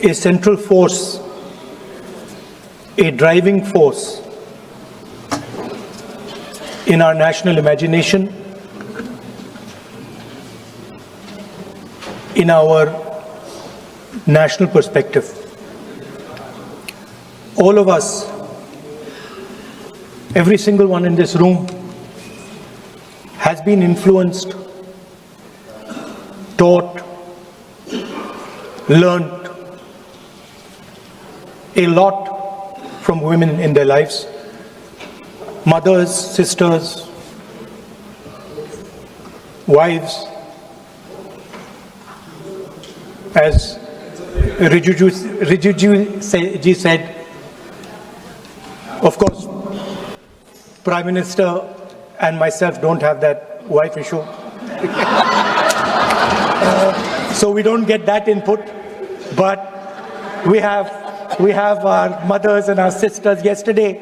a central force, a driving force in our national imagination, in our national perspective. All of us, every single one in this room, has been influenced, taught, learned a lot from women in their lives. Mothers, sisters, wives. As Rijiju ji said, of course, Prime Minister and myself don't have that wife issue. So we don't get that input, but we have our mothers and our sisters. Yesterday,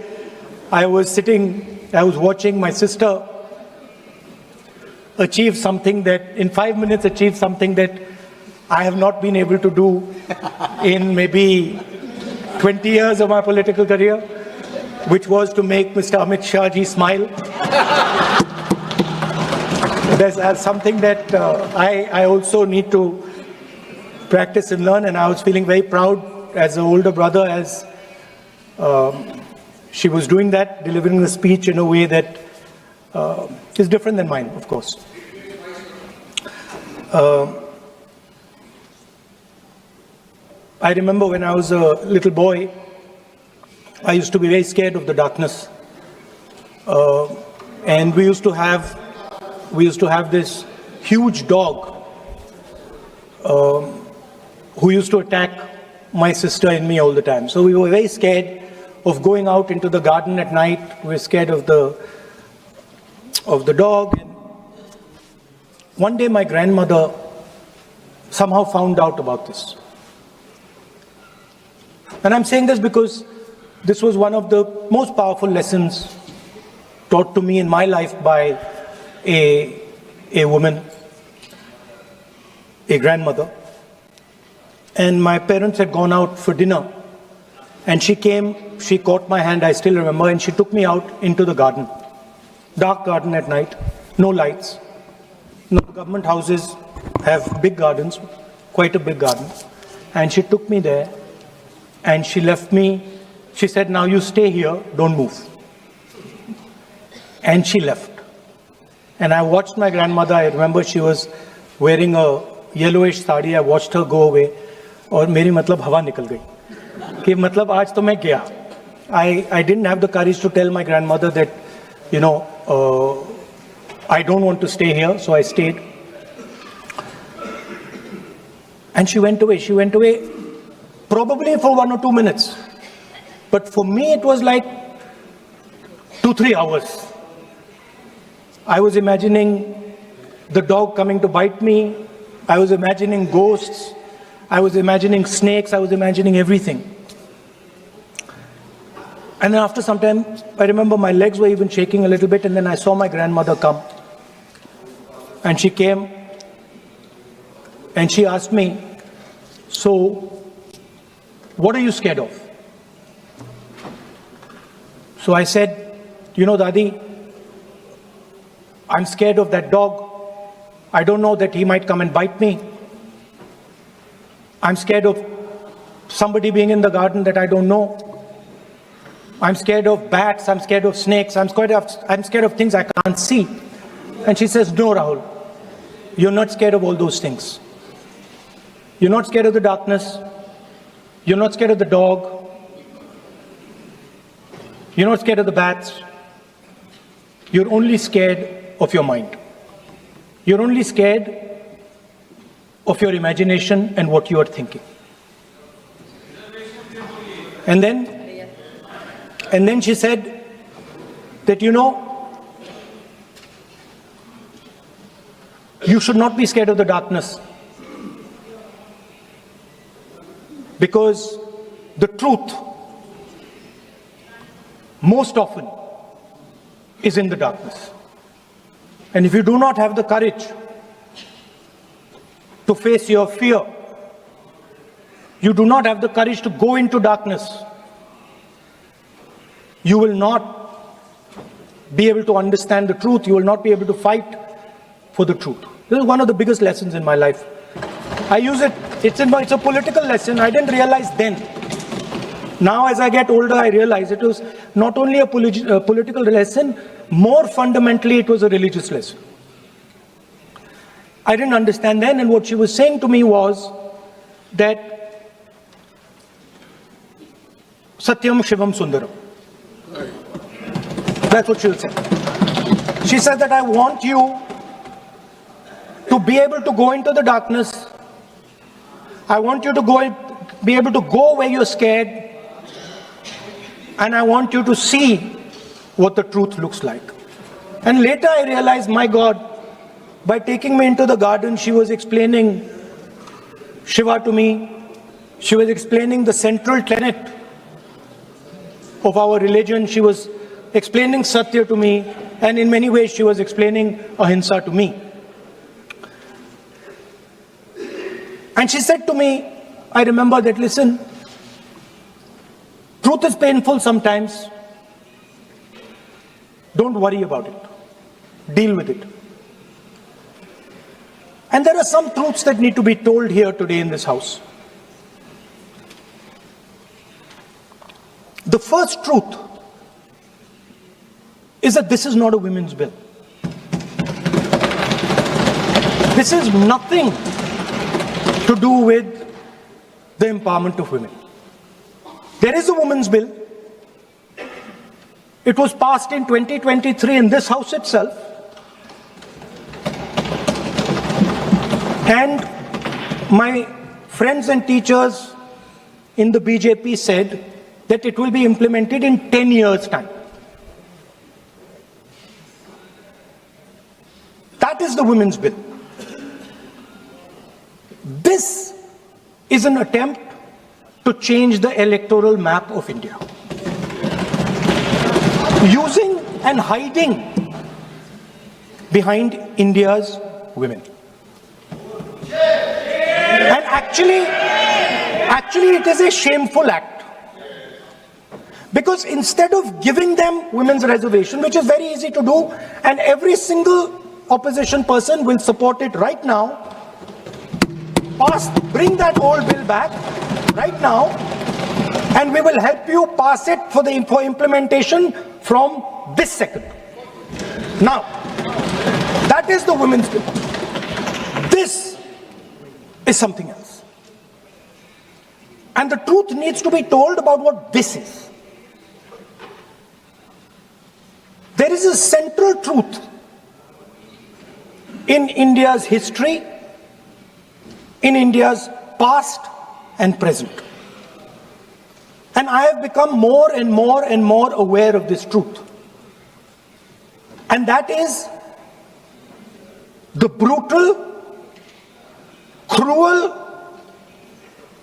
I was watching my sister achieve something that, in 5 minutes, achieve something that I have not been able to do in maybe 20 years of my political career, which was to make Mr. Amit Shah ji smile. There's something that I also need to practice and learn, and I was feeling very proud as an older brother as she was doing that, delivering the speech in a way that is different than mine, of course. I remember when I was a little boy, I used to be very scared of the darkness. And we used to have this huge dog who used to attack my sister and me all the time. So we were very scared of going out into the garden at night. We were scared of the dog. And one day my grandmother somehow found out about this. And I'm saying this because this was one of the most powerful lessons taught to me in my life by a woman, a grandmother. And my parents had gone out for dinner. And she came, she caught my hand, I still remember, and she took me out into the garden. Dark garden at night, no lights. No, government houses have big gardens, quite a big garden. And she took me there, and she left me. She said, now you stay here, don't move. And she left. And I watched my grandmother. I remember she was wearing a yellowish sari. I watched her go away. और मेरी मतलब हवा निकल गई कि मतलब आज तो मैं गया. I didn't have the courage to tell my grandmother that, you know, I don't want to stay here, so I stayed. And she went away. She went away probably for 1 or 2 minutes. But for me, it was like 2-3 hours. I was imagining the dog coming to bite me. I was imagining ghosts. I was imagining snakes. I was imagining everything. And then after some time, I remember my legs were even shaking a little bit, and then I saw my grandmother come. And she came and she asked me, so what are you scared of? So I said, you know, Dadi, I'm scared of that dog. I don't know that he might come and bite me. I'm scared of somebody being in the garden that I don't know. I'm scared of bats. I'm scared of snakes. I'm scared of things I can't see. And she says, no, Rahul, you're not scared of all those things. You're not scared of the darkness. You're not scared of the dog. You're not scared of the bats. You're only scared of your mind. You're only scared of your imagination and what you are thinking. And then she said that, you know, you should not be scared of the darkness, because the truth most often is in the darkness. And if you do not have the courage to face your fear, you do not have the courage to go into darkness, you will not be able to understand the truth. You will not be able to fight for the truth. This is one of the biggest lessons in my life. I use it, it's a political lesson. I didn't realize then. Now as I get older, I realize it was not only a political lesson, more fundamentally it was a religious lesson. I didn't understand then, and what she was saying to me was that Satyam Shivam Sundaram. That's what she was saying. She said that I want you to be able to go into the darkness. I want you to be able to go where you're scared. And I want you to see what the truth looks like. And later I realized, my God, by taking me into the garden, she was explaining Shiva to me. She was explaining the central tenet of our religion. She was explaining Satya to me. And in many ways, she was explaining Ahimsa to me. And she said to me, I remember that, listen, truth is painful sometimes. Don't worry about it. Deal with it. And there are some truths that need to be told here today in this house. The first truth is that this is not a women's bill. This is nothing to do with the empowerment of women. There is a women's bill. It was passed in 2023 in this house itself. And my friends and teachers in the BJP said that it will be implemented in 10 years' time. That is the women's bill. This is an attempt to change the electoral map of India. Using and hiding behind India's women. And actually it is a shameful act. Because instead of giving them women's reservation, which is very easy to do, and every single opposition person will support it right now, bring that old bill back right now, and we will help you pass it for implementation from this second. Now, that is the women's bill. This is something else. And the truth needs to be told about what this is. There is a central truth in India's history, in India's past and present. And I have become more and more and more aware of this truth. And that is the brutal, cruel,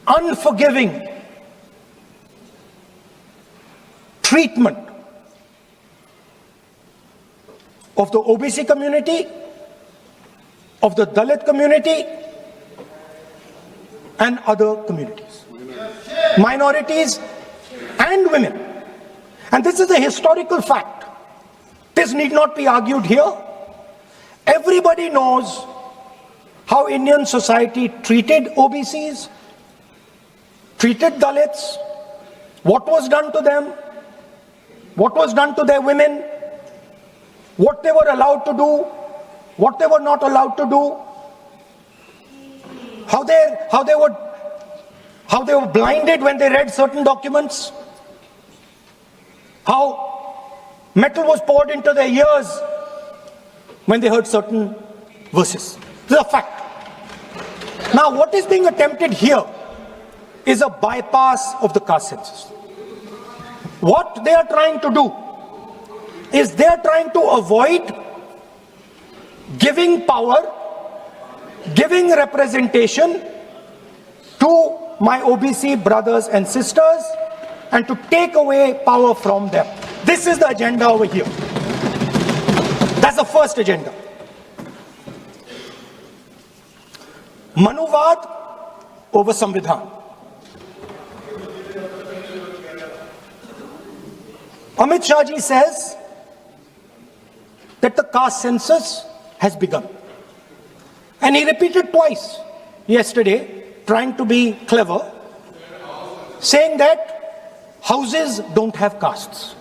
unforgiving treatment of the OBC community, of the Dalit community, and other communities, minorities and women. And this is a historical fact. This need not be argued here. Everybody knows how Indian society treated OBCs, treated Dalits, what was done to them, what was done to their women, what they were allowed to do, what they were not allowed to do, how they were blinded when they read certain documents, how metal was poured into their ears when they heard certain verses. This is a fact. Now, what is being attempted here is a bypass of the caste census. What they are trying to do is they are trying to avoid giving power, giving representation to my OBC brothers and sisters, and to take away power from them. This is the agenda over here. That's the first agenda. Manuvad over Samvidhan. Amit Shah ji says that the caste census has begun. And he repeated twice yesterday, trying to be clever, saying that houses don't have castes.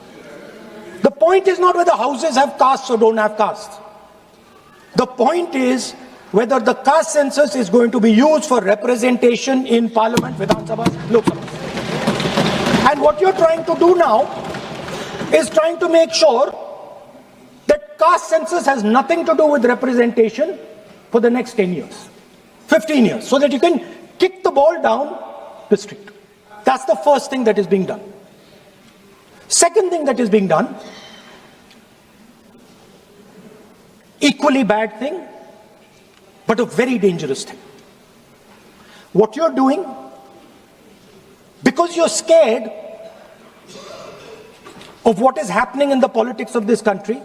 The point is not whether houses have castes or don't have castes. The point is whether the caste census is going to be used for representation in Parliament, Vidhan Sabha, Lok Sabha. And what you're trying to do now is trying to make sure that caste census has nothing to do with representation for the next 10 years, 15 years, so that you can kick the ball down the street. That's the first thing that is being done. Second thing that is being done, equally bad thing, but a very dangerous thing. What you're doing, because you're scared of what is happening in the politics of this country,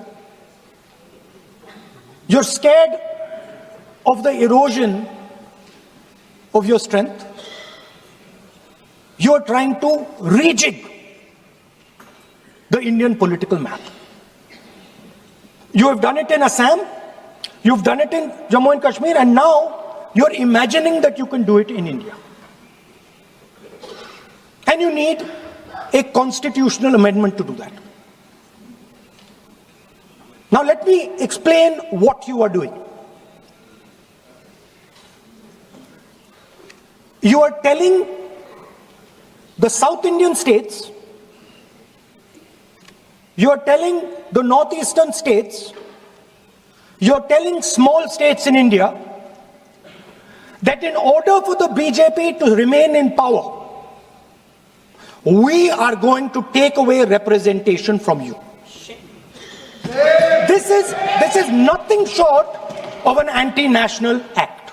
you're scared of the erosion of your strength, you're trying to rejig the Indian political map. You have done it in Assam, you've done it in Jammu and Kashmir, and now you're imagining that you can do it in India. And you need a constitutional amendment to do that. Now let me explain what you are doing. You are telling the South Indian states, you are telling the northeastern states, you are telling small states in India that in order for the BJP to remain in power, we are going to take away representation from you. This is nothing short of an anti-national act.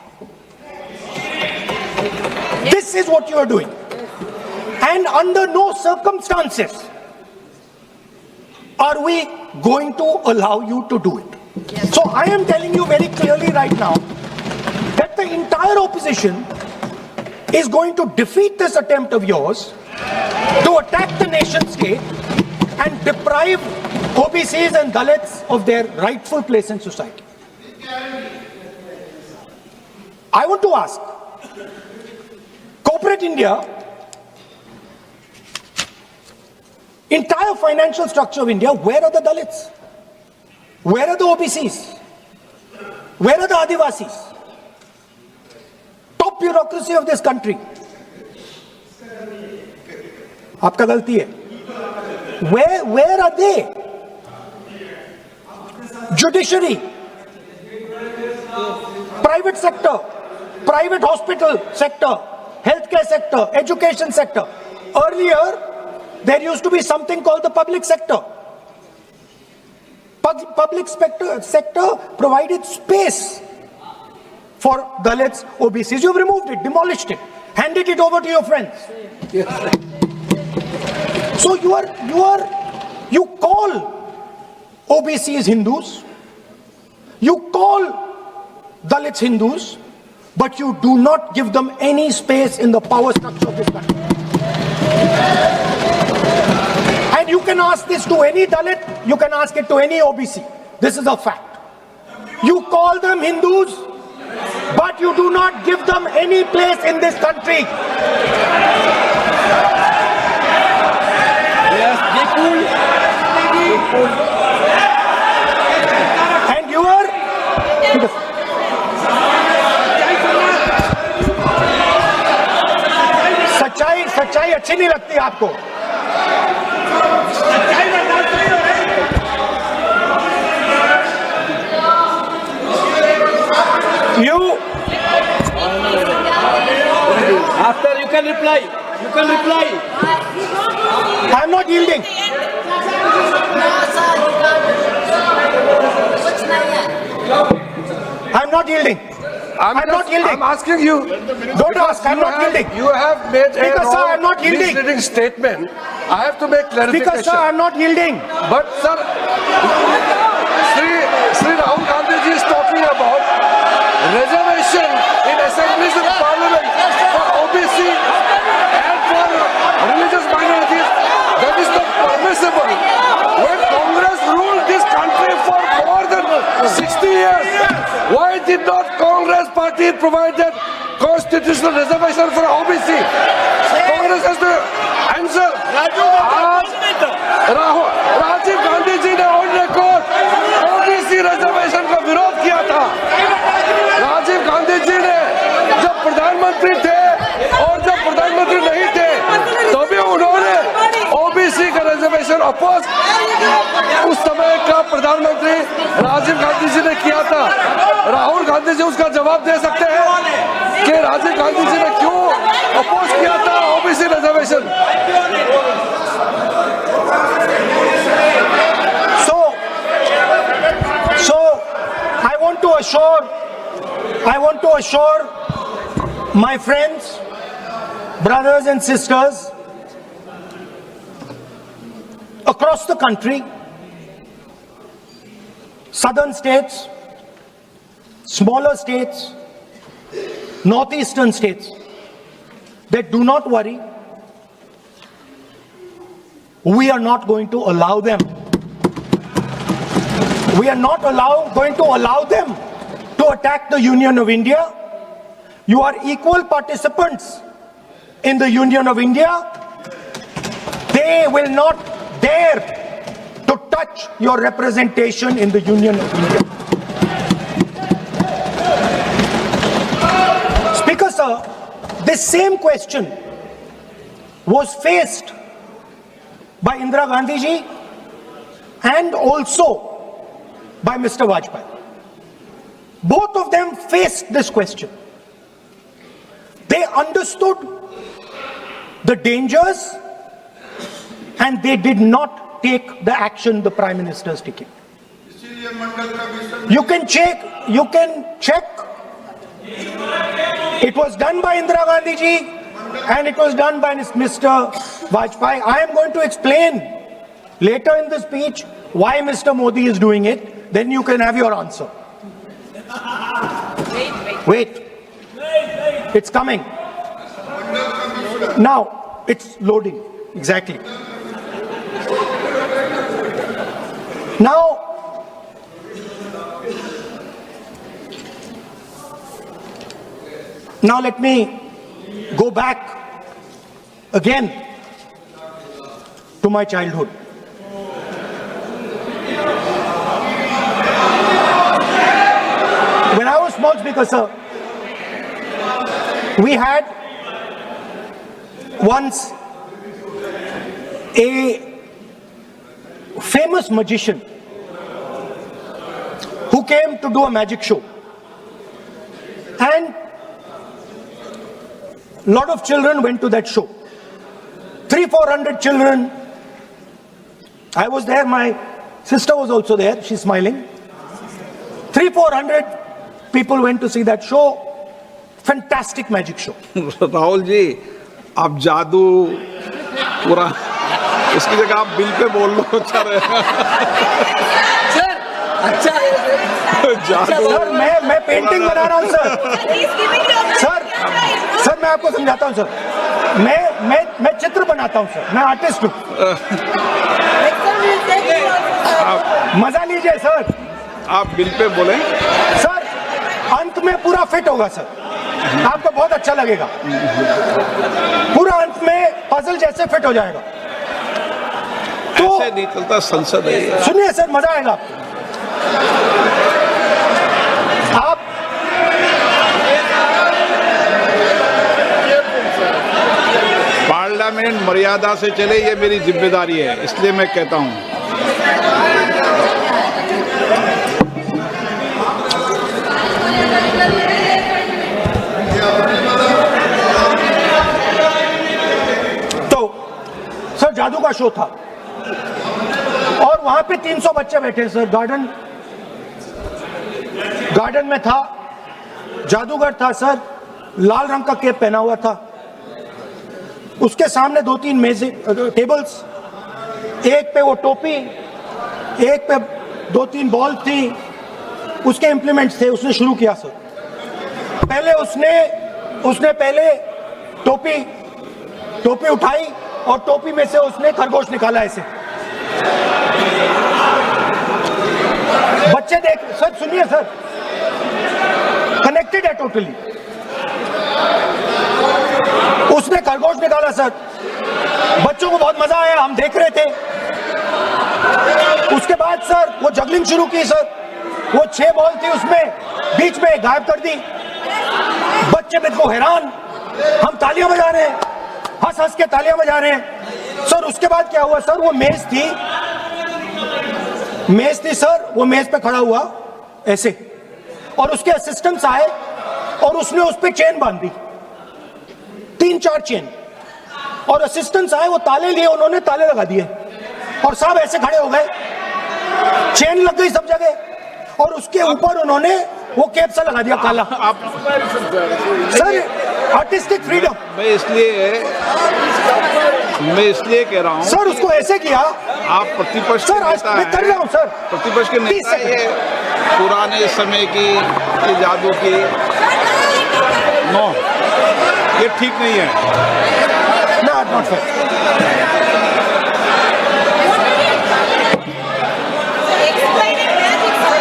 This is what you are doing. And under no circumstances are we going to allow you to do it. So I am telling you very clearly right now that the entire opposition is going to defeat this attempt of yours to attack the nation state and deprive OBCs and Dalits of their rightful place in society. I want to ask, corporate India, entire financial structure of India, where are the Dalits? Where are the OBCs? Where are the Adivasis? Top bureaucracy of this country. आपका गलती है. Where are they? Judiciary, private sector, private hospital sector, healthcare sector, education sector. Earlier, there used to be something called the public sector. Public sector provided space for Dalits, OBCs. You've removed it, demolished it, handed it over to your friends. Yes. So you call OBCs Hindus, you call Dalits Hindus, but you do not give them any space in the power structure of this country. And you can ask this to any Dalit, you can ask it to any OBC. This is a fact. You call them Hindus, but you do not give them any place in this country. Yes, be cool. And you are... सच्चाई अच्छी नहीं लगती आपको. You After you can reply. You can reply. I'm not yielding. I'm not yielding. I'm not yielding. I'm asking you. Don't ask. I'm not yielding. You have made Speaker, a sir, I'm not wrong, yielding. misleading statement. I have to make clarification. Speaker, sir, I'm not yielding. But sir, Sri Rahul Gandhi ji is talking about reservation in assemblies and parliament for OBC and for religious 50 years. Why did not Congress party provide that constitutional reservation for OBC? Congress has to answer. Rajiv Gandhi ji ने on record OBC reservation का विरोध किया था। राजीव गांधी जी ने जब प्रधानमंत्री थे और जब प्रधानमंत्री नहीं थे तभी उन्होंने ओबीसी का रिजर्वेशन अपोज उस समय का प्रधानमंत्री राजीव गांधी जी ने किया था। राहुल गांधी जी उसका जवाब दे सकते हैं कि राजीव गांधी जी ने क्यों अपोज किया था OBC reservation. So I want to assure my friends, brothers and sisters across the country, southern states, smaller states, northeastern states, that do not worry, we are not going to allow them. We are not going to allow them to attack the Union of India. You are equal participants in the Union of India. They will not dare to touch your representation in the Union of India. Speaker, sir, this same question was faced by Indira Gandhi ji and also by Mr. Vajpayee. Both of them faced this question. They understood the dangers and they did not take the action the Prime Minister is taking. You can check. It was done by Indira Gandhi ji and it was done by Mr. Vajpayee. I am going to explain later in the speech why Mr. Modi is doing it. Then you can have your answer. Wait. It's coming. Now, it's loading. Exactly. Now, let me go back again to my childhood. When I was small, Speaker, sir, we had once a famous magician who came to do a magic show. And a lot of children went to that show. 300-400 children. I was there, my sister was also there, she's smiling. 300-400 people went to see that show. Fantastic magic show. Rahul ji, आप जादू पूरा इसकी जगह आप bill pay बोल लो अच्छा रहेगा। जादू सर मैं पेंटिंग बना रहा हूँ सर मैं आपको समझाता हूँ सर। मैं चित्र बनाता हूँ सर, मैं आर्टिस्ट हूँ। मजा लीजिए सर। आप बिल पे बोलें। सर अंत में पूरा फिट होगा सर, आपको बहुत अच्छा लगेगा। पूरा अंत में पजल जैसे फिट हो जाएगा। तो ऐसे नहीं चलता, संसद है। सुनिए सर, मजा आएगा आप पार्लियामेंट मर्यादा से चले, ये मेरी जिम्मेदारी है, इसलिए मैं कहता हूँ। सर जादू का शो था और वहां पे 300 बच्चे बैठे सर। गार्डन में था, जादूगर था सर, लाल रंग का कैप पहना हुआ था। उसके सामने 2-3 मेजे टेबल्स, एक पे वो टोपी, एक पे 2-3 बॉल थी, उसके इंप्लीमेंट्स थे। उसने शुरू किया सर। पहले उसने पहले टोपी उठाई और टोपी में से उसने खरगोश निकाला ऐसे। बच्चे बच्चे देख, सर सुनिए सर, कनेक्टेड है टोटली। उसने खरगोश निकाला सर, बच्चों को बहुत मजा आया, हम देख रहे थे। उसके बाद सर वो जगलिंग शुरू की सर, वो 6 बॉल थी उसमें बीच में गायब कर दी। बच्चे बिल्कुल हैरान, हम तालियां बजा रहे हैं, हंस हंस के तालियां बजा रहे हैं सर। उसके बाद क्या हुआ सर, वो मेज थी सर, वो मेज पे खड़ा हुआ ऐसे, और उसके असिस्टेंट्स आए और उसने उस पे चेन बांध दी, 3-4 चेन, और असिस्टेंट्स आए, वो ताले लिए, उन्होंने ताले लगा दिए और सब ऐसे खड़े हो गए, चेन लग गई सब जगह, और उसके ऊपर उन्होंने वो कैप सा लगा दिया काला। आप सर आर्टिस्टिक फ्रीडम, मैं इसलिए कह रहा हूँ सर उसको ऐसे किया। आप प्रतिपक्ष सर आज मैं कर रहा हूँ सर, प्रतिपक्ष के नेता ये पुराने समय की ये जादू की नो, ये ठीक नहीं है। Not fair.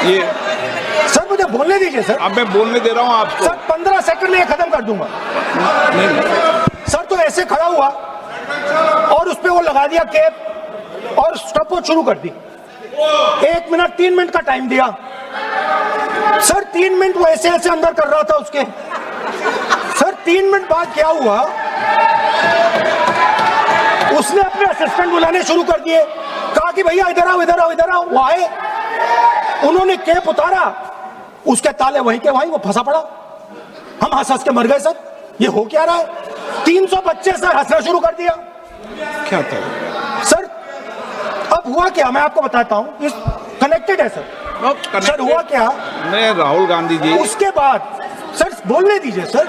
ये सर मुझे बोलने दीजिए सर। अब मैं बोलने दे रहा हूँ आपको। सर 15 सेकंड में ये खत्म कर दूंगा। सर तो ऐसे खड़ा हुआ और उस पे वो लगा दिया कैप और स्टॉपवॉच शुरू कर दी। 1 मिनट 3 मिनट का टाइम दिया सर। 3 मिनट वो ऐसे ऐसे अंदर कर रहा था उसके। सर 3 मिनट बाद क्या हुआ, उसने अपने असिस्टेंट बुलाने शुरू कर दिए, कहा कि भैया इधर आओ इधर आओ इधर आओ। वो आए, उन्होंने कैप उतारा, उसके ताले वहीं के वहीं, वो फंसा पड़ा। हम हंस हंस के मर गए सर, ये हो क्या रहा है। 300 बच्चे सर हंसना शुरू कर दिया। क्या था सर अब हुआ क्या, मैं आपको बताता हूं, इस कनेक्टेड है सर। सर हुआ क्या, मैं राहुल गांधी जी, उसके बाद सर बोलने दीजिए सर।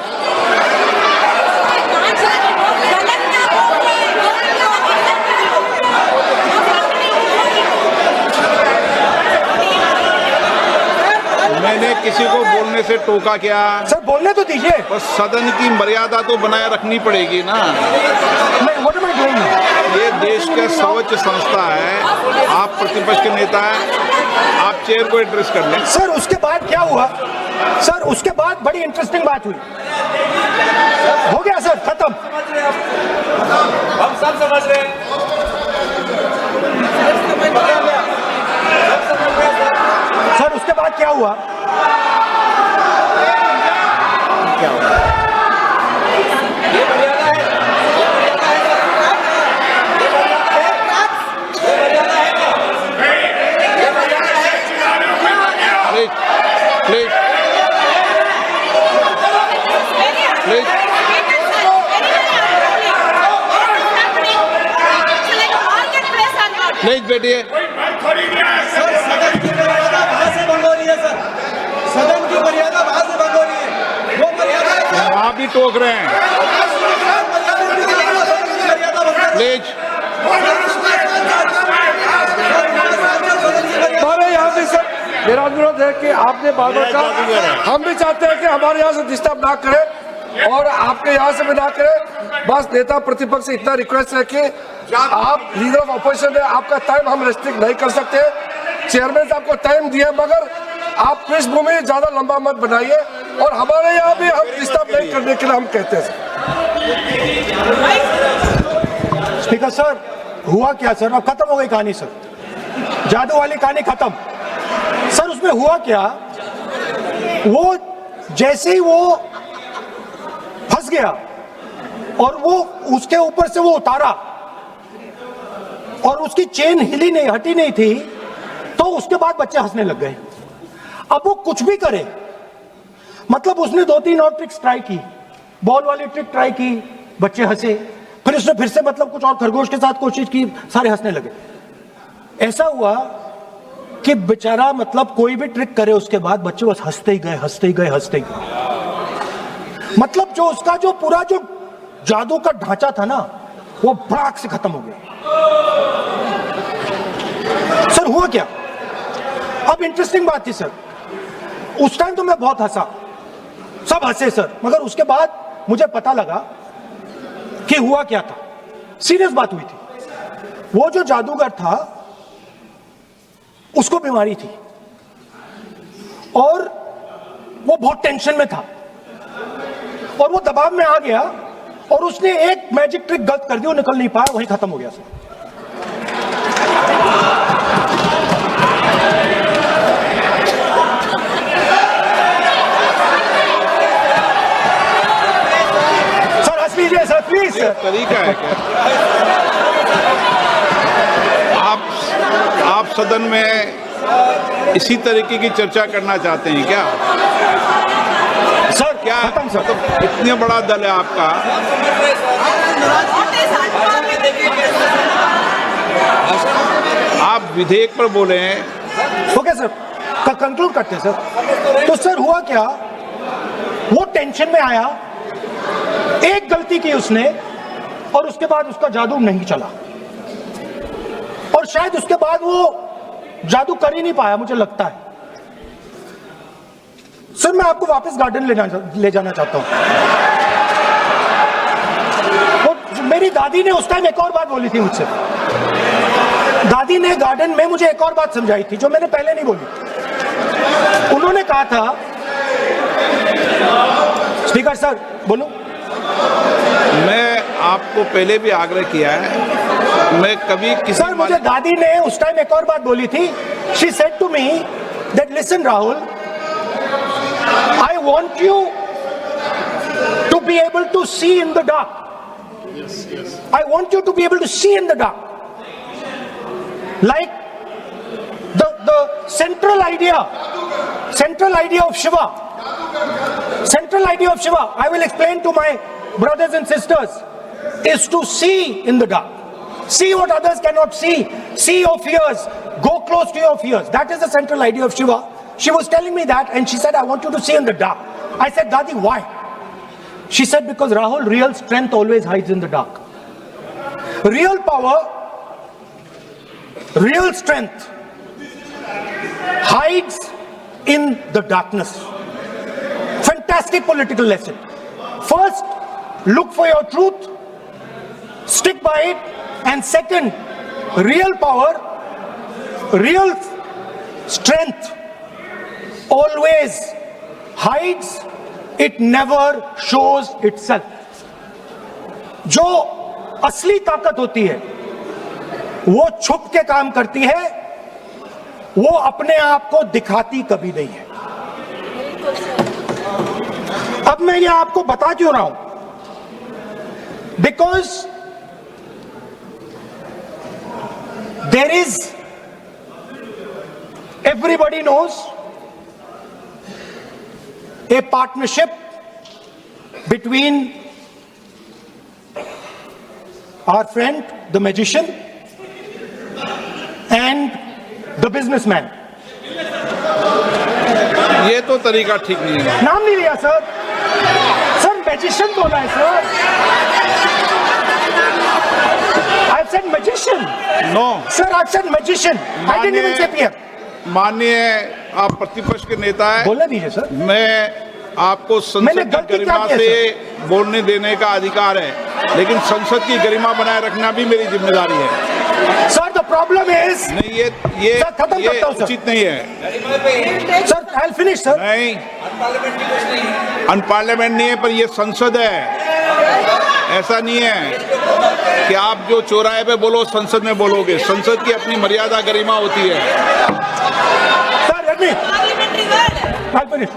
मैंने किसी को बोलने से टोका क्या? सर बोलने तो दीजिए। बस सदन की मर्यादा तो बनाए रखनी पड़ेगी ना। What am I doing now? ये देश का सर्वोच्च संस्था है, आप प्रतिपक्ष के नेता हैं, आप चेयर को एड्रेस कर लें। सर उसके बाद क्या हुआ, सर उसके बाद बड़ी इंटरेस्टिंग बात हुई। हो गया सर, खत्म। हम सब समझ रहे हैं। सर उसके बाद क्या हुआ, प्लीज प्लीज प्लीज बैठिए। सदन की मर्यादा वहां से भंग हो रही है, वो मर्यादा आप भी टोक रहे हैं। प्लीज हमारे यहाँ भी सर मेरा अनुरोध है कि आपने बार-बार कहा, हम भी चाहते हैं कि हमारे यहाँ से डिस्टर्ब ना करें और आपके यहाँ से भी ना करें। बस नेता प्रतिपक्ष से इतना रिक्वेस्ट है कि आप लीडर ऑफ अपोजिशन है, आपका टाइम हम रेस्ट्रिक्ट नहीं कर सकते। चेयरमैन साहब को टाइम दिया, मगर आप पृष्ठभूमि ज्यादा लंबा मत बनाइए और हमारे यहाँ भी हम डिस्टर्ब नहीं करने के लिए हम कहते हैं। स्पीकर सर हुआ क्या सर, अब खत्म हो गई कहानी सर, जादू वाली कहानी खत्म। सर उसमें हुआ क्या, वो जैसे ही वो फंस गया और वो उसके ऊपर से वो उतारा और उसकी चेन हिली नहीं, हटी नहीं थी, तो उसके बाद बच्चे हंसने लग गए। अब वो कुछ भी करे, मतलब उसने 2-3 और ट्रिक्स ट्राई की, बॉल वाली ट्रिक ट्राई की, बच्चे हंसे, फिर उसने फिर से मतलब कुछ और खरगोश के साथ कोशिश की, सारे हंसने लगे। ऐसा हुआ कि बेचारा मतलब कोई भी ट्रिक करे उसके बाद बच्चे बस हंसते ही गए, हंसते ही गए, हंसते ही गए। मतलब जो उसका जो पूरा जो जादू का ढांचा था ना, वो भड़ाक से खत्म हो गया। सर हुआ क्या, अब इंटरेस्टिंग बात थी सर, उस टाइम तो मैं बहुत हंसा, सब हंसे सर, मगर उसके बाद मुझे पता लगा कि हुआ क्या था। सीरियस बात हुई थी। वो जो जादूगर था उसको बीमारी थी, और वो बहुत टेंशन में था और वो दबाव में आ गया और उसने एक मैजिक ट्रिक गलत कर दी, वो निकल नहीं पाया, वहीं खत्म हो गया सर। सर हंस लीजिए सर, प्लीज ये सर। तरीका है क्या? आप सदन में इसी तरीके की चर्चा करना चाहते हैं क्या? सर क्या खत्म सर। मतलब इतना बड़ा दल है आपका, आप विधेयक पर बोले हैं। ओके सर, कंक्लूड करते हैं सर। तो सर हुआ क्या, वो टेंशन में आया, एक गलती की उसने और उसके बाद उसका जादू नहीं चला और शायद उसके बाद वो जादू कर ही नहीं पाया, मुझे लगता है। सर मैं आपको वापस गार्डन ले जाना चाहता हूं। मेरी दादी ने उस टाइम एक और बात बोली थी मुझसे। दादी ने गार्डन में मुझे एक और बात समझाई थी जो मैंने पहले नहीं बोली। उन्होंने कहा था, स्पीकर सर बोलो। मैं आपको पहले भी आग्रह किया है, मैं कभी किसी सर मुझे दादी ने उस टाइम एक और बात बोली थी। She said to me that listen Rahul, I want you to be able to see in the dark. I want you to be able to see in the dark. Like the central idea of Shiva. Central idea of Shiva, I will explain to my brothers and sisters, is to see in the dark. See what others cannot see. See your fears. Go close to your fears. That is the central idea of Shiva. She was telling me that and she said, I want you to see in the dark. I said, Dadi, why? She said, because Rahul, real strength always hides in the dark. Real power, real strength hides in the darkness. Fantastic political lesson. First, look for your truth, stick by it, and second, real power, real strength always hides, it never shows itself. जो असली ताकत होती है वो छुप के काम करती है, वो अपने आप को दिखाती कभी नहीं है। अब मैं ये आपको बता क्यों रहा हूं? Because there is, everybody knows, a partnership between our friend, the magician, and the businessman. ये तो तरीका ठीक नहीं है। नाम नहीं लिया सर, सर मैजिशियन बोला है sir. I've said magician. No. Sir, I've said magician. I didn't even say PM. माननीय आप प्रतिपक्ष के नेता हैं, बोलने दीजिए सर। मैं आपको मैंने संसद की गलती गरिमा क्या की है, से बोलने देने का अधिकार है, लेकिन संसद की गरिमा बनाए रखना भी मेरी जिम्मेदारी है। सर द प्रॉब्लम इज, नहीं, ये सर, खत्म करता हूं, सर। उचित नहीं है। Sir I will finish sir. नहीं, अनपार्लियामेंट नहीं है, पर ये संसद है। ऐसा नहीं है कि आप जो चौराहे पे बोलो संसद में बोलोगे। संसद की अपनी मर्यादा गरिमा होती है। Sir let me, I'll finish.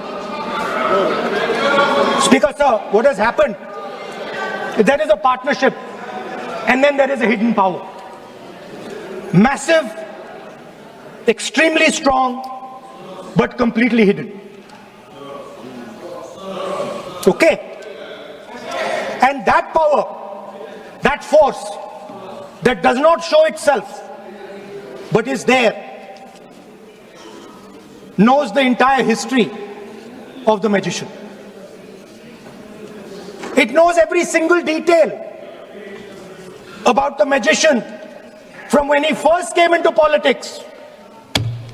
Speaker sir, what has happened? There is a partnership and then there is a hidden power. Massive, extremely strong, but completely hidden. Okay? And that power, that force that does not show itself but is there, knows the entire history of the magician. It knows every single detail about the magician from when he first came into politics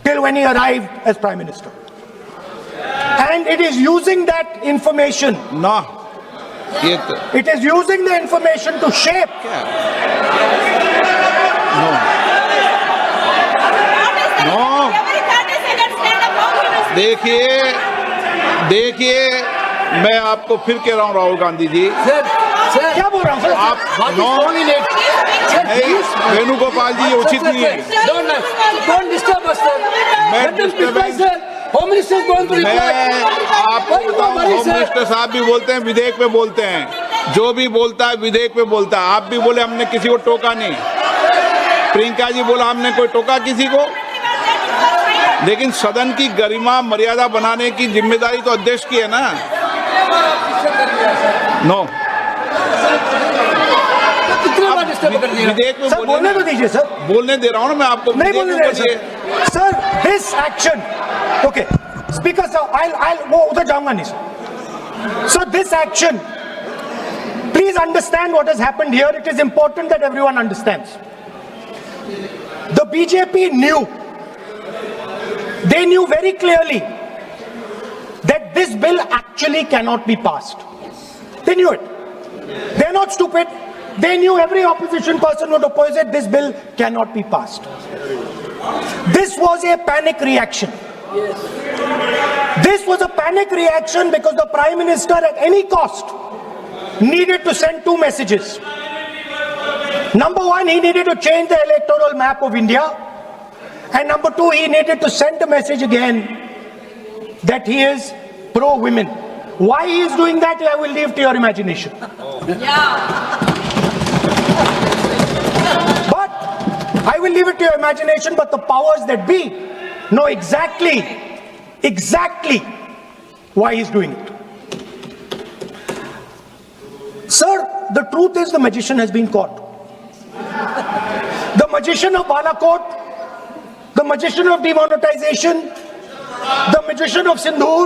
till when he arrived as Prime Minister. And it is using that information, ना ये तो it is using the information to shape. No, Every 30 seconds stand up, how can you देखिए मैं आपको फिर कह रहा हूँ राहुल गांधी जी, क्या बोल रहा हूँ सर? आप नहीं, वेणुगोपाल जी ये उचित नहीं है। Don't disturb us, sir. मैं Let them reply, disturbance- sir. Home Minister is going to reply. मैं आपको बताऊं, होम मिनिस्टर साहब भी बोलते हैं, विधेयक पे बोलते हैं, जो भी बोलता है विधेयक पे बोलता है। आप भी बोले हमने किसी को टोका नहीं, प्रियंका जी बोला हमने कोई टोका किसी को, लेकिन सदन की गरिमा मर्यादा बनाने की जिम्मेदारी तो अध्यक्ष की है ना। नो, कितने बार disturb कर दिया? विधेयक में सर बोलिए बोलने ना। तो दीजिए सर। बोलने दे रहा हूँ ना मैं आपको, नहीं विधेयक बोलने में दे रहे बोलिए। Sir. This action, okay speaker sir, I वो उधर जाऊंगा नहीं सर। Sir this action, please understand what has happened here. It is important that everyone understands. The BJP knew, they knew very clearly that this bill actually cannot be passed. They knew it. They're not stupid. They knew every opposition person would oppose it. This bill cannot be passed. This was a panic reaction. This was a panic reaction because the Prime Minister at any cost needed to send two messages. Number one, he needed to change the electoral map of India. And number two, he needed to send a message again that he is pro-women. Why he is doing that, I will leave to your imagination. But I will leave it to your imagination, but the powers that be know exactly why he's doing it. Sir, the truth is the magician has been caught. The magician of Balakot, the magician of demonetization, the magician of Sindhur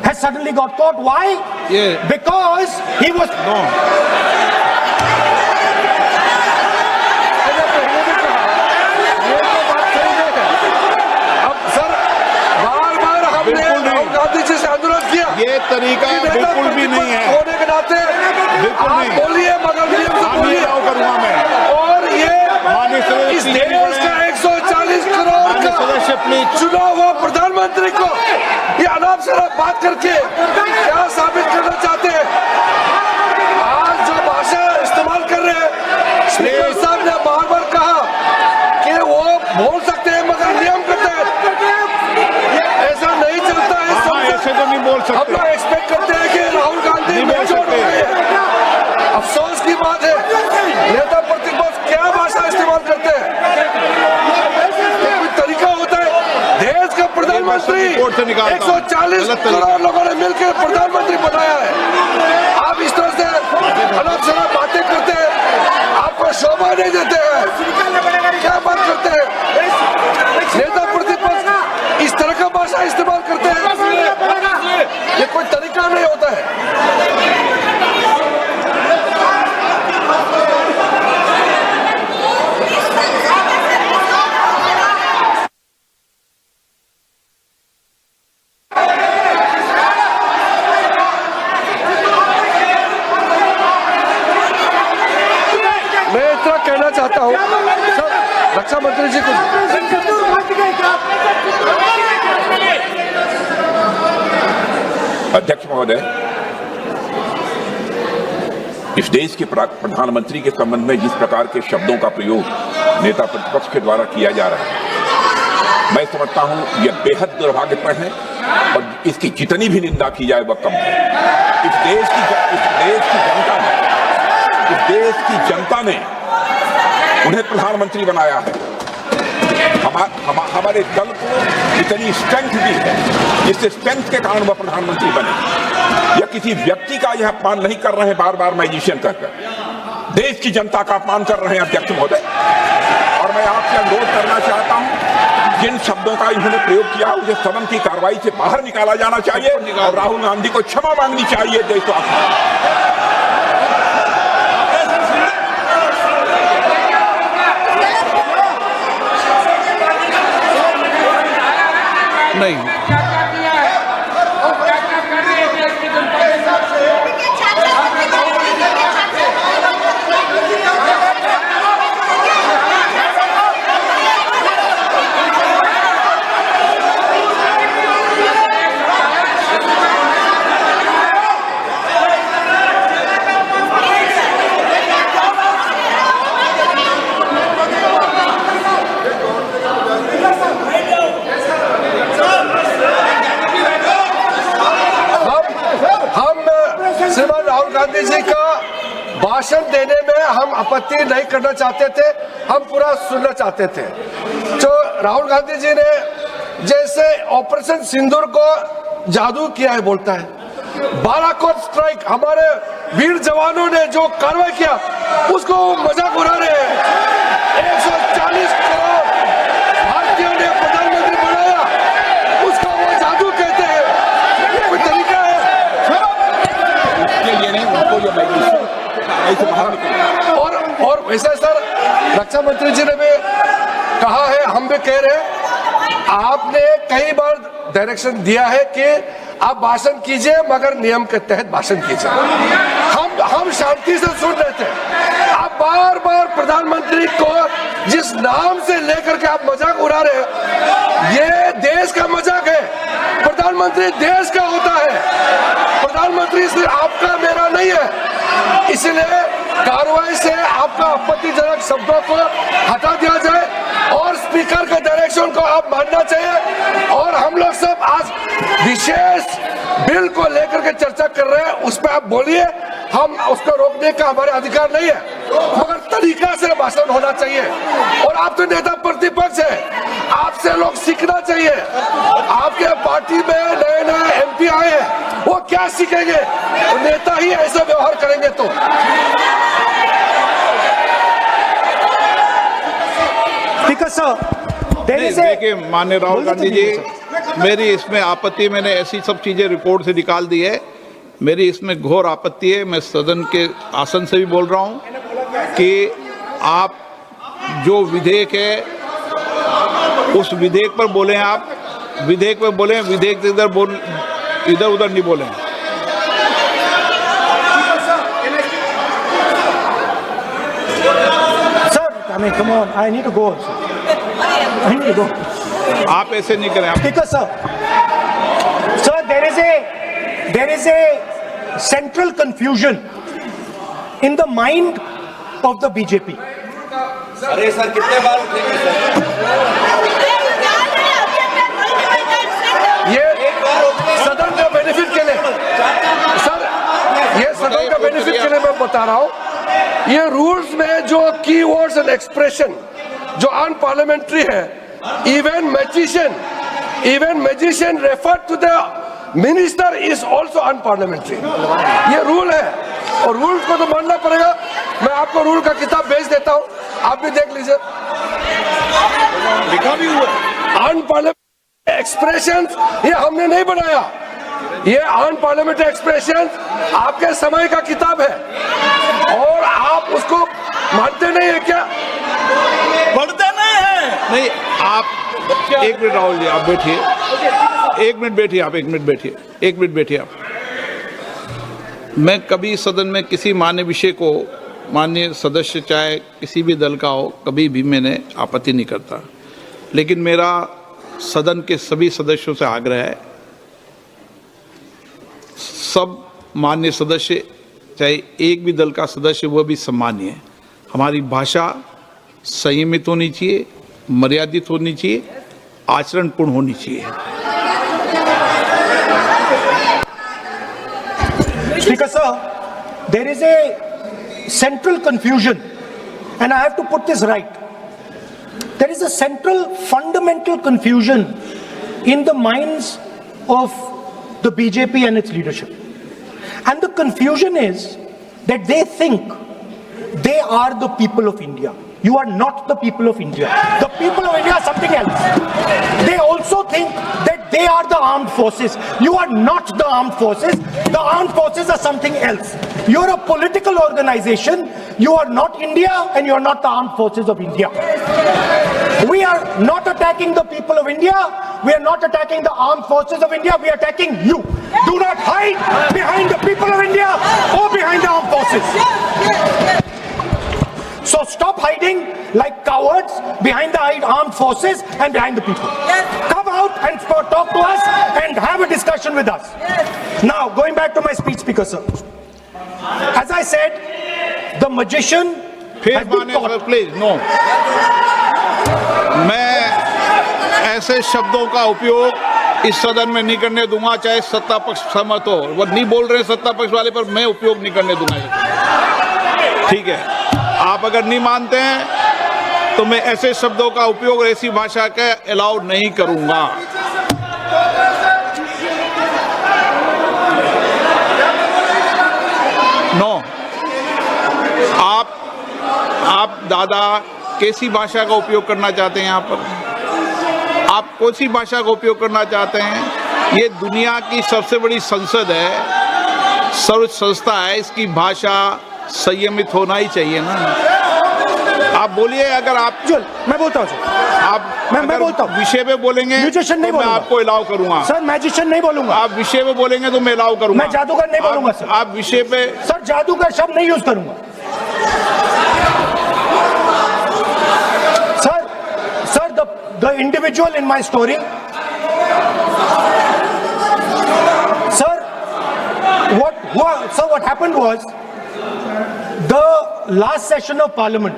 has suddenly got caught. Why? Yeah. Because he was... No. अब sir बार-बार हमने बिल्कुल नहीं। राहुल गांधी जी से अनुरोध किया, ये तरीका कि नेता बिल्कुल भी नहीं है। होने के नाते बिल्कुल आप नहीं। बोलिए, मगर नियम से हाँ, बोलिए। नहीं राव करूंगा मैं। और ये माननीय सदस्य इस प्लीज देश का 140 करोड़ माननीय का सदस्य प्लीज। चुना हुआ प्रधानमंत्री को ये अनाप शनाप बात करके क्या साबित करना चाहते हैं? आज जो भाषा इस्तेमाल कर रहे हैं, स्पीकर साहब ने बार-बार कहा कि वो बोल सकते हैं मगर नियम करते हैं। ऐसा नहीं चलता है। हाँ, ऐसे तो नहीं बोल हम सकते। लोग एक्सपेक्ट करते हैं कि राहुल गांधी नहीं बोल मेच्योर हो सकते। गए हैं। अफसोस की बात है, नेता प्रतिपक्ष क्या भाषा इस्तेमाल करते हैं? कोई तरीका होता है? देश का प्रधानमंत्री रिपोर्ट से निकालता हूं। 140 गलत तरीका। करोड़ लोगों ने मिलकर प्रधानमंत्री बनाया है। आप इस तरह से अनाप शनाप बातें करते हैं, आपको शोभा नहीं देते हैं। क्या बात करते हैं? नेता प्रतिपक्ष इस तरह का भाषा इस्तेमाल करते हैं, ये कोई तरीका नहीं होता है। मैं इतना कहना चाहता हूँ सर, रक्षा मंत्री जी को अध्यक्ष महोदय, इस देश के प्रधानमंत्री के संबंध में जिस प्रकार के शब्दों का प्रयोग नेता प्रतिपक्ष के द्वारा किया जा रहा है, मैं समझता हूं यह बेहद दुर्भाग्यपूर्ण है और इसकी जितनी भी निंदा की जाए वह कम है। इस देश की जनता ने उन्हें प्रधानमंत्री बनाया है। हमारे दल को इतनी स्ट्रेंथ दी है, जिससे स्ट्रेंथ के कारण वह प्रधानमंत्री बने। यह किसी व्यक्ति का यह अपमान नहीं कर रहे हैं बार बार मैजिशियन कहकर, देश की जनता का अपमान कर रहे हैं अध्यक्ष महोदय। और मैं आपसे अनुरोध करना चाहता हूं, जिन शब्दों का इन्होंने प्रयोग किया उसे सदन की कार्रवाई से बाहर निकाला जाना चाहिए और राहुल गांधी को क्षमा मांगनी चाहिए देशवासियों। नहीं, आपत्ति नहीं करना चाहते थे, हम पूरा सुनना चाहते थे। जो राहुल गांधी जी ने जैसे ऑपरेशन सिंदूर को जादू किया है बोलता है, बालाकोट स्ट्राइक हमारे वीर जवानों ने जो कार्रवाई किया उसको मजाक उड़ा रहे हैं। 140 करोड़ भारतीयों ने प्रधानमंत्री बनाया, उसको वो जादू कहते हैं। ये कोई तरीका है? इसके लिए नहीं, उनको ये मैजिशियन ऐसे बाहर निकले। और वैसे सर रक्षा मंत्री जी ने भी कहा है, हम भी कह रहे हैं, आपने कई बार डायरेक्शन दिया है कि आप भाषण कीजिए मगर नियम के तहत भाषण कीजिए। हम शांति से सुन रहे थे, आप बार बार प्रधानमंत्री को जिस नाम से लेकर के आप मजाक उड़ा रहे हैं, ये देश का मजाक है। प्रधानमंत्री देश का होता है, प्रधानमंत्री सिर्फ आपका मेरा नहीं है। इसलिए कार्रवाई से आपका आपत्तिजनक शब्दों को हटा दिया जाए और स्पीकर के डायरेक्शन को आप मानना चाहिए। और हम लोग सब आज विशेष बिल को लेकर के चर्चा कर रहे हैं, उस पर आप बोलिए, हम उसको रोकने का हमारे अधिकार नहीं है, मगर तरीका से भाषण होना चाहिए। और आप तो नेता प्रतिपक्ष है, आपसे लोग सीखना चाहिए। आपके पार्टी में नए नए एमपी आए हैं, वो क्या सीखेंगे? नेता ही ऐसा व्यवहार करेंगे तो। Speaker sir, there is a देखिए माननीय राहुल गांधी जी, मेरी इसमें आपत्ति, मैंने ऐसी सब चीजें रिपोर्ट से निकाल दी है, मेरी इसमें घोर आपत्ति है। मैं सदन के आसन से भी बोल रहा हूं कि आप जो विधेयक है उस विधेयक पर बोले, आप विधेयक पर बोले, विधेयक से इधर उधर नहीं बोले। sir, I mean, come on, I need to go also. I need to go. आप ऐसे नहीं करें। आप Speaker sir, sir, there is a central confusion in the mind of the BJP. अरे सर कितने बार उठेंगे सर? ये सदन का बेनिफिट के लिए सर, ये सदन का बेनिफिट के लिए मैं बता रहा हूँ, ये रूल्स में जो की वर्ड्स एंड एक्सप्रेशन जो अनपार्लियामेंट्री है, even magician refer to the minister is also unparliamentary. ये रूल है और रूल को तो मानना पड़ेगा। मैं आपको रूल का किताब भेज देता हूँ, आप भी देख लीजिए। अनपार्लियामेंट्री एक्सप्रेशंस ये हमने नहीं बनाया, ये अनपार्लियामेंट्री एक्सप्रेशंस आपके समय का किताब है और आप उसको मानते नहीं है क्या? पढ़ते नहीं है। नहीं, आप एक मिनट राहुल जी, आप बैठिए, एक मिनट बैठिए, आप एक मिनट बैठिए, एक मिनट बैठिए आप। मैं कभी सदन में किसी मान्य विषय को, माननीय सदस्य चाहे किसी भी दल का हो, कभी भी मैंने आपत्ति नहीं करता, लेकिन मेरा सदन के सभी सदस्यों से आग्रह है, सब माननीय सदस्य चाहे एक भी दल का सदस्य वह भी सम्मानीय है। हमारी भाषा संयमित होनी चाहिए, मर्यादित होनी चाहिए, आचरणपूर्ण होनी चाहिए। Speaker sir, there is a central confusion, and I have to put this right. There is a central fundamental confusion in the minds of the BJP and its leadership. And the confusion is that they think they are the people of India. You are not the people of India. The people of India are something else. They also think that they are the armed forces. You are not the armed forces. The armed forces are something else. You are a political organization. You are not India and you are not the armed forces of India. We are not attacking the people of India. We are not attacking the armed forces of India. We are attacking you. Do not hide behind the people of India or behind the armed forces. So stop hiding like cowards behind the armed forces and behind the people. Come out and talk to us and have a discussion with us. Now, going back to my speech, Speaker sir. As I said, the magician has been caught. Please no, मैं ऐसे शब्दों का उपयोग इस सदन में नहीं करने दूंगा, चाहे सत्ता पक्ष सहमत हो। वो नहीं बोल रहे सत्ता पक्ष वाले, पर मैं उपयोग नहीं करने दूंगा। ठीक है, आप अगर नहीं मानते हैं तो मैं ऐसे शब्दों का उपयोग और ऐसी भाषा का अलाउ नहीं करूंगा। नो, आप दादा कैसी भाषा का उपयोग करना चाहते हैं यहाँ पर? आप कौन सी भाषा का उपयोग करना चाहते हैं? ये दुनिया की सबसे बड़ी संसद है, सर्व संस्था है, इसकी भाषा संयमित होना ही चाहिए ना। आप बोलिए, अगर आप मैं बोलता हूँ सर, आप मैं बोलता हूँ। विषय पे बोलेंगे म्यूजिशियन नहीं तो मैं बोलूंगा। आपको अलाउ करूंगा। सर मैजिशियन नहीं बोलूंगा। आप विषय पे बोलेंगे तो मैं अलाउ करूंगा। मैं जादूगर नहीं बोलूंगा सर। आप विषय पे सर जादूगर शब्द नहीं यूज करूंगा। Sir the individual in my story, sir, what happened was the last session of parliament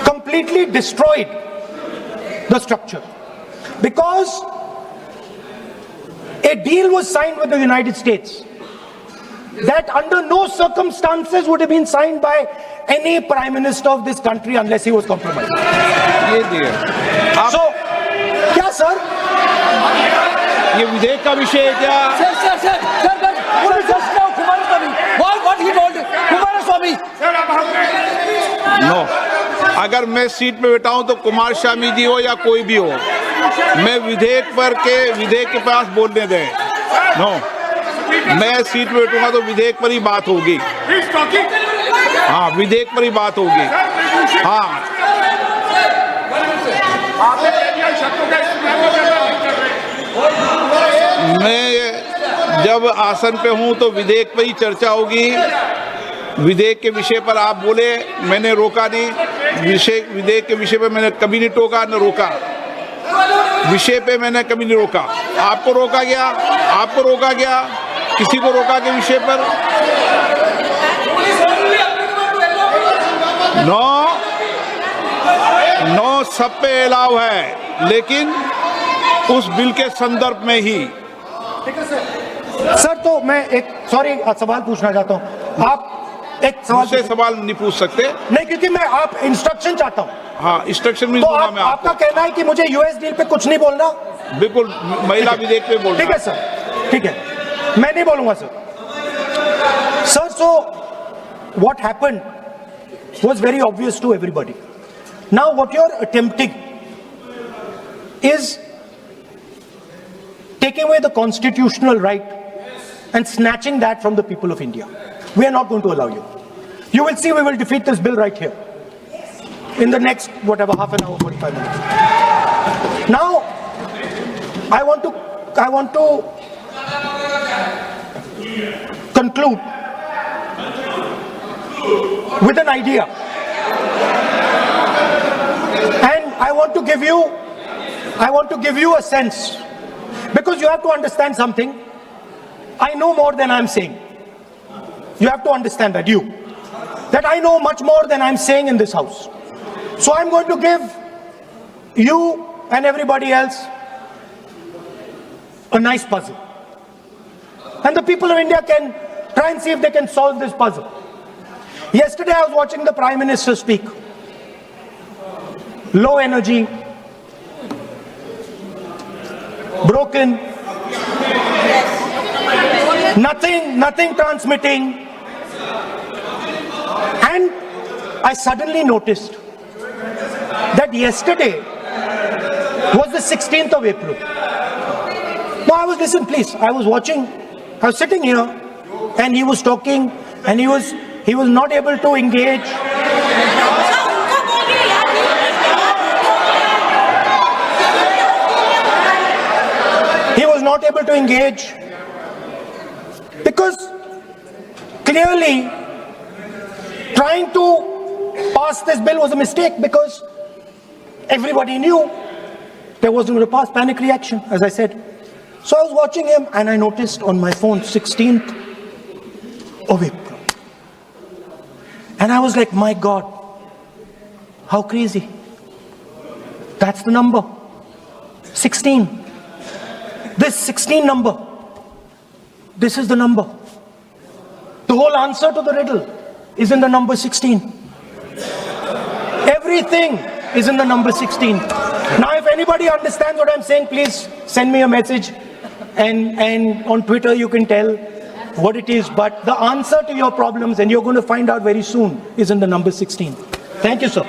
completely destroyed the structure because a deal was signed with the United States that under no circumstances would have been signed by any prime minister of this country unless he was compromised. ये दिए आप So, क्या sir? ये विधेयक का विषय है क्या? Sir, but just now Kumaraswamy, what he told Kumaraswamy. No, अगर मैं सीट पे बैठा हूं तो कुमार स्वामी जी हो या कोई भी हो, मैं विधेयक के पास बोलने दें। नो, मैं सीट पे बैठूंगा तो विधेयक पर ही बात होगी। हाँ, विधेयक पर ही बात होगी। हाँ, मैं जब आसन पे हूं तो विधेयक पर ही चर्चा होगी। विधेयक के विषय पर आप बोले, मैंने रोका नहीं। विधेयक के विषय पे मैंने कभी नहीं टोका न रोका। विषय पे मैंने कभी नहीं रोका। आपको रोका गया, किसी को रोका के विषय पर? नो, सब पे अलाउ है, लेकिन उस बिल के संदर्भ में ही। सर तो मैं एक सवाल पूछना चाहता हूँ। आप एक सवाल नहीं पूछ सकते। नहीं, क्योंकि मैं आप इंस्ट्रक्शन चाहता हूँ। हाँ, इंस्ट्रक्शन में तो दूंगा मैं आपका आपको। कहना है कि मुझे यूएस डील पे कुछ नहीं बोलना? बिल्कुल, महिला विधेयक पे बोल। ठीक है सर, ठीक है, मैं नहीं बोलूंगा sir. Sir, so what happened was very obvious to everybody. Now what you're attempting is taking away the constitutional right and snatching that from the people of India. We are not going to allow you. You will see we will defeat this bill right here in the next, whatever, half an hour, 45 minutes. Now, I want to conclude with an idea. And I want to give you a sense, because you have to understand something. I know more than I'm saying. You have to understand that I know much more than I'm saying in this house. So I'm going to give you and everybody else a nice puzzle. And the people of India can try and see if they can solve this puzzle. Yesterday I was watching the Prime Minister speak. Low energy, broken, nothing transmitting. And I suddenly noticed that yesterday was the 16th of April. No, I was sitting here and he was talking and he was not able to engage. He was not able to engage because clearly trying to pass this bill was a mistake, because everybody knew there wasn't going to pass. Panic reaction, as I said. So I was watching him and I noticed on my phone 16th of April. And I was like, my God, how crazy. That's the number. 16. This 16 number. This is the number. The whole answer to the riddle. is in the number 16. Everything is in the number 16. Now, if anybody understands what I'm saying, please send me a message, and on Twitter you can tell what it is. But the answer to your problems, and you're going to find out very soon, is in the number 16. Thank you, sir.